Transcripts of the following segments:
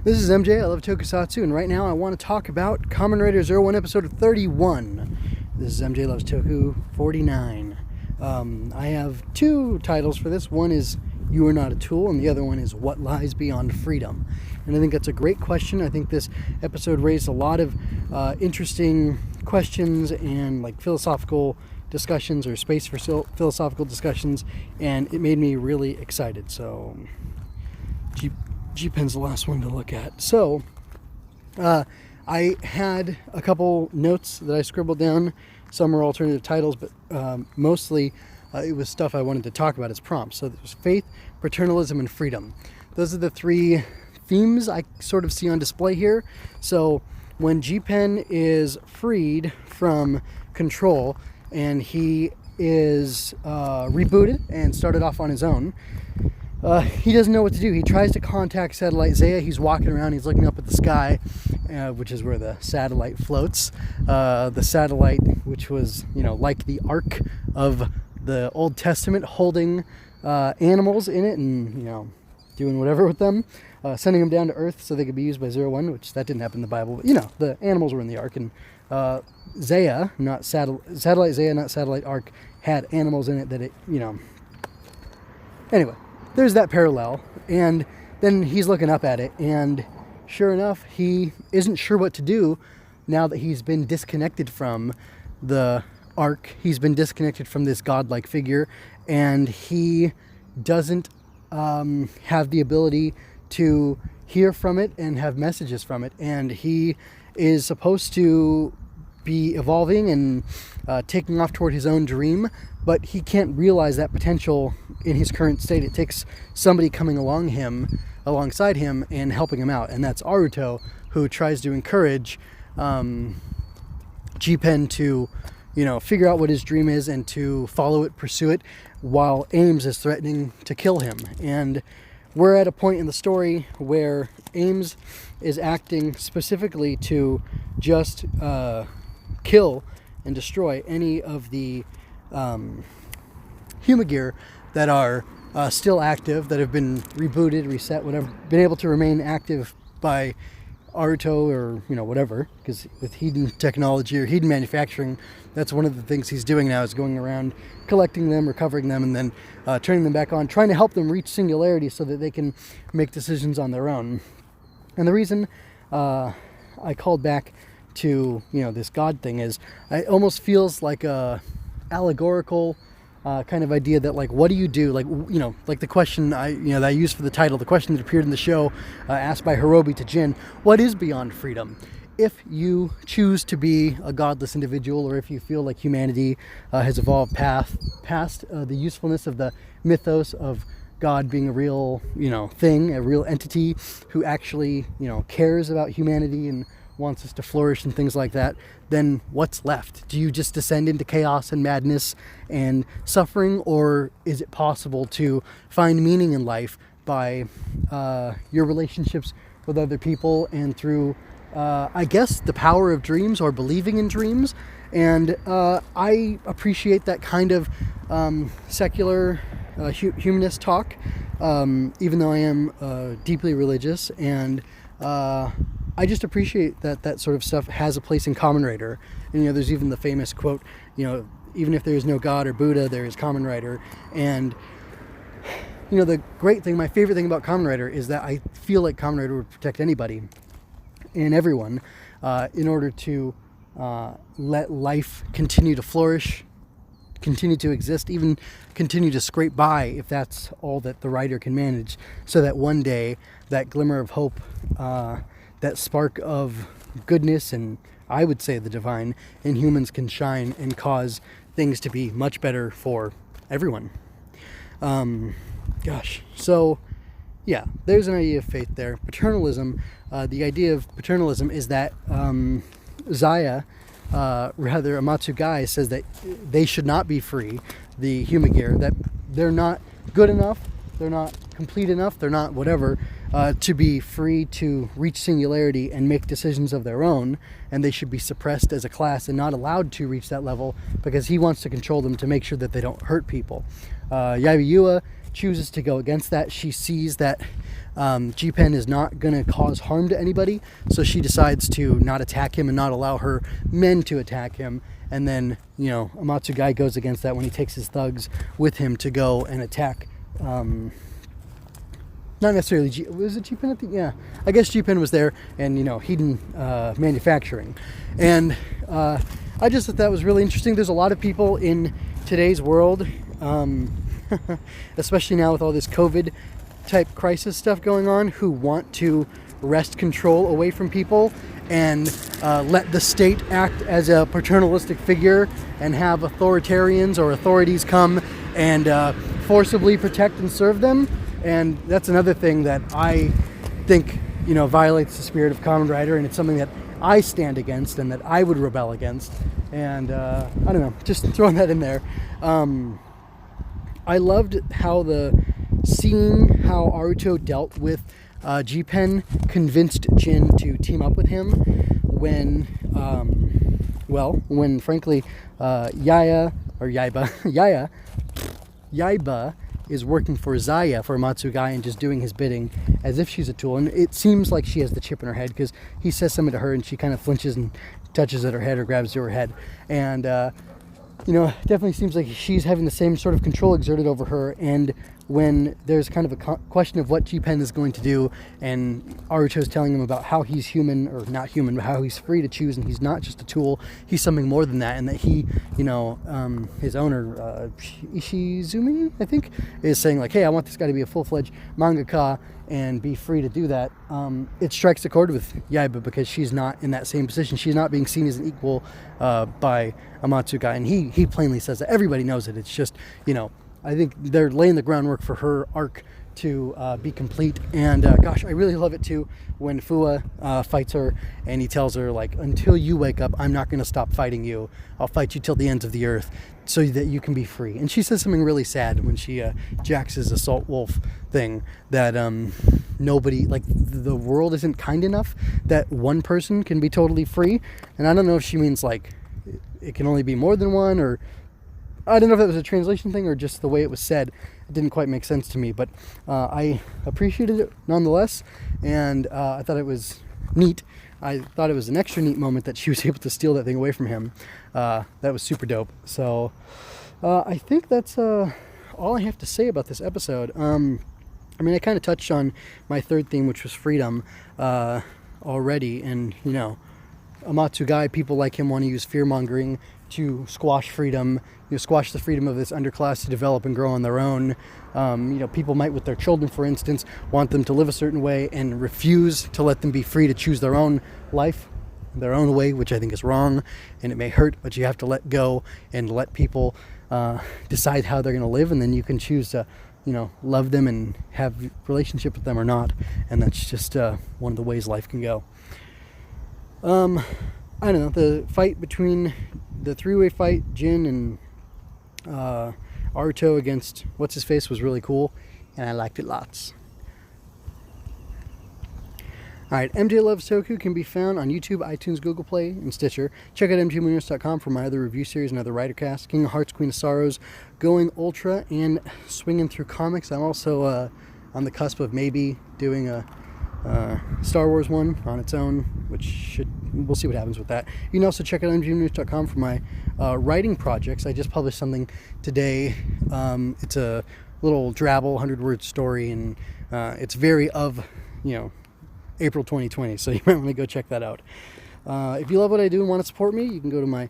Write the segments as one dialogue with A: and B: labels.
A: This is MJ, I love Tokusatsu, and right now I want to talk about Kamen Rider 01 episode 31. This is MJ Loves Toku 49. I have two titles for this. One is You Are Not a Tool, and the other one is What Lies Beyond Freedom. And I think that's a great question. I think this episode raised a lot of interesting questions and like philosophical discussions or space for philosophical discussions, and it made me really excited. So G-Pen's the last one to look at. So I had a couple notes that I scribbled down. Some were alternative titles, but mostly it was stuff I wanted to talk about as prompts. So there's faith, paternalism, and freedom. Those are the three themes I sort of see on display here. So when G-Pen is freed from control and he is rebooted and started off on his own, he doesn't know what to do. He tries to contact Satellite Zaya. He's walking around, he's looking up at the sky, which is where the satellite floats. The satellite, which was, like the Ark of the Old Testament, holding animals in it and, doing whatever with them, sending them down to Earth so they could be used by 01, which that didn't happen in the Bible. But, the animals were in the Ark, and Zaya, not Satellite Zaya, not Satellite Ark, had animals in it that it, Anyway. There's that parallel, and then he's looking up at it, and sure enough, he isn't sure what to do now that he's been disconnected from the Ark. He's been disconnected from this godlike figure, and he doesn't have the ability to hear from it and have messages from it, and he is supposed to be evolving and taking off toward his own dream, but he can't realize that potential in his current state. It takes somebody coming alongside him and helping him out, and that's Aruto, who tries to encourage G-Pen to figure out what his dream is and to follow it, pursue it, while Ames is threatening to kill him. And we're at a point in the story where Ames is acting specifically to just kill and destroy any of the Humagear that are still active, that have been rebooted, reset, whatever, been able to remain active by Aruto or, whatever, because with Hedon technology or Hedon manufacturing, that's one of the things he's doing now, is going around collecting them, recovering them, and then turning them back on, trying to help them reach Singularity so that they can make decisions on their own. And the reason I called back to, this God thing is, it almost feels like a allegorical kind of idea that, like, what do you do? Like, like the question that I used for the title, the question that appeared in the show, asked by Hirobi to Jin, what is beyond freedom? If you choose to be a godless individual, or if you feel like humanity has evolved past the usefulness of the mythos of God being a real, thing, a real entity who actually, cares about humanity and wants us to flourish and things like that, then what's left? Do you just descend into chaos and madness and suffering, or is it possible to find meaning in life by your relationships with other people and through, I guess, the power of dreams or believing in dreams? And I appreciate that kind of secular humanist talk, even though I am deeply religious, and I just appreciate that sort of stuff has a place in Kamen Rider. And, there's even the famous quote, even if there is no God or Buddha, there is Kamen Rider. And, the great thing, my favorite thing about Kamen Rider is that I feel like Kamen Rider would protect anybody and everyone in order to let life continue to flourish, continue to exist, even continue to scrape by if that's all that the writer can manage, so that one day that glimmer of hope, that spark of goodness, and I would say the divine, in humans can shine and cause things to be much better for everyone. So yeah, there's an idea of faith there. Paternalism, the idea of paternalism is that Amatsu Gai says that they should not be free, the Humagear, that they're not good enough, they're not complete enough, they're not whatever, to be free to reach Singularity and make decisions of their own, and they should be suppressed as a class and not allowed to reach that level because he wants to control them to make sure that they don't hurt people. Yaiba chooses to go against that. She sees that G-Pen is not going to cause harm to anybody, so she decides to not attack him and not allow her men to attack him. And then, Amatsu Gai goes against that when he takes his thugs with him to go and attack. Not necessarily was it G-Pen? Yeah, I guess G-Pen was there, and Hiden Manufacturing. And I just thought that was really interesting. There's a lot of people in today's world, especially now with all this COVID type crisis stuff going on, who want to wrest control away from people and let the state act as a paternalistic figure and have authoritarians or authorities come and forcibly protect and serve them. And that's another thing that I think, violates the spirit of Kamen Rider, and it's something that I stand against and that I would rebel against. And I don't know, just throwing that in there. I loved seeing how Aruto dealt with G-Pen, convinced Jin to team up with him when frankly, Yaiba is working for Zaya, for Amatsu Gai, and just doing his bidding as if she's a tool. And it seems like she has the chip in her head, because he says something to her and she kind of flinches and touches at her head or grabs to her head. And, definitely seems like she's having the same sort of control exerted over her. And when there's kind of a question of what G-Pen is going to do, and Aruto's telling him about how he's human, or not human, but how he's free to choose, and he's not just a tool, he's something more than that, and that he, his owner, Ishizumi, I think, is saying like, hey, I want this guy to be a full-fledged mangaka and be free to do that. It strikes a chord with Yaiba, because she's not in that same position. She's not being seen as an equal by Amatsu Gai, and he plainly says that. Everybody knows it. It's just, I think they're laying the groundwork for her arc to be complete. And gosh, I really love it too when Fuwa fights her, and he tells her, like, until you wake up, I'm not going to stop fighting you. I'll fight you till the ends of the earth so that you can be free. And she says something really sad when she jacks his assault wolf thing, that nobody, like, the world isn't kind enough that one person can be totally free. And I don't know if she means like it can only be more than one, or I don't know if that was a translation thing or just the way it was said. It didn't quite make sense to me, but I appreciated it nonetheless, and I thought it was neat. I thought it was an extra neat moment that she was able to steal that thing away from him. That was super dope. So I think that's all I have to say about this episode. I kind of touched on my third theme, which was freedom, already, and Amatsu Gai, people like him want to use fear-mongering to squash freedom, squash the freedom of this underclass to develop and grow on their own. People might, with their children, for instance, want them to live a certain way and refuse to let them be free to choose their own life, their own way, which I think is wrong, and it may hurt, but you have to let go and let people decide how they're going to live, and then you can choose to, love them and have a relationship with them or not, and that's just one of the ways life can go. I don't know, the fight between the three-way fight, Jin and Aruto against what's-his-face, was really cool, and I liked it lots. Alright, MJ Loves Toku can be found on YouTube, iTunes, Google Play, and Stitcher. Check out mjmooners.com for my other review series and other writer casts. King of Hearts, Queen of Sorrows, Going Ultra, and Swinging Through Comics. I'm also on the cusp of maybe doing a Star Wars one on its own, which we'll see what happens with that. You can also check out mgmooners.com for my writing projects. I just published something today. It's a little drabble 100-word story, and it's very of, April 2020, so you might want to go check that out. If you love what I do and want to support me, you can go to my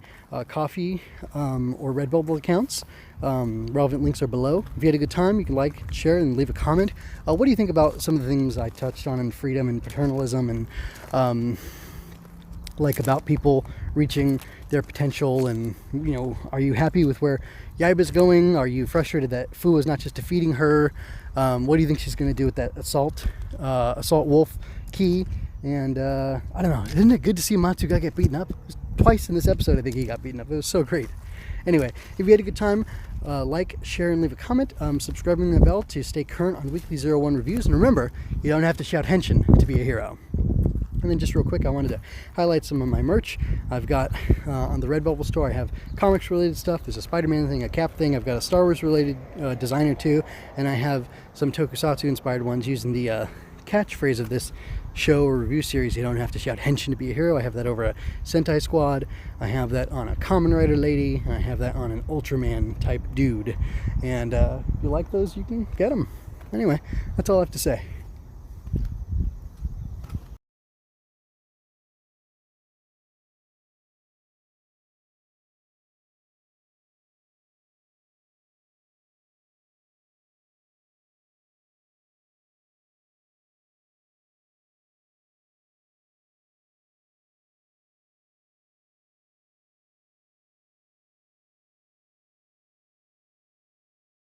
A: Coffee or Redbubble accounts. Relevant links are below. If you had a good time, you can like, share, and leave a comment. What do you think about some of the things I touched on in freedom and paternalism, and about people reaching their potential, and are you happy with where Yaiba's going? Are you frustrated that Fuwa is not just defeating her? What do you think she's going to do with that assault wolf key? And I don't know, isn't it good to see Amatsu Gai get beaten up? Twice in this episode I think he got beaten up. It was so great. Anyway, if you had a good time, like, share, and leave a comment. Subscribing the bell to stay current on weekly 01 reviews. And remember, you don't have to shout henshin to be a hero. And then just real quick, I wanted to highlight some of my merch. I've got on the Redbubble store, I have comics related stuff. There's a Spider-Man thing, a Cap thing. I've got a Star Wars related designer too, and I have some Tokusatsu inspired ones using the catchphrase of this show or review series. You don't have to shout henshin to be a hero. I have that over a Sentai Squad. I have that on a Kamen Rider lady. And I have that on an Ultraman type dude. And if you like those, you can get them. Anyway, that's all I have to say.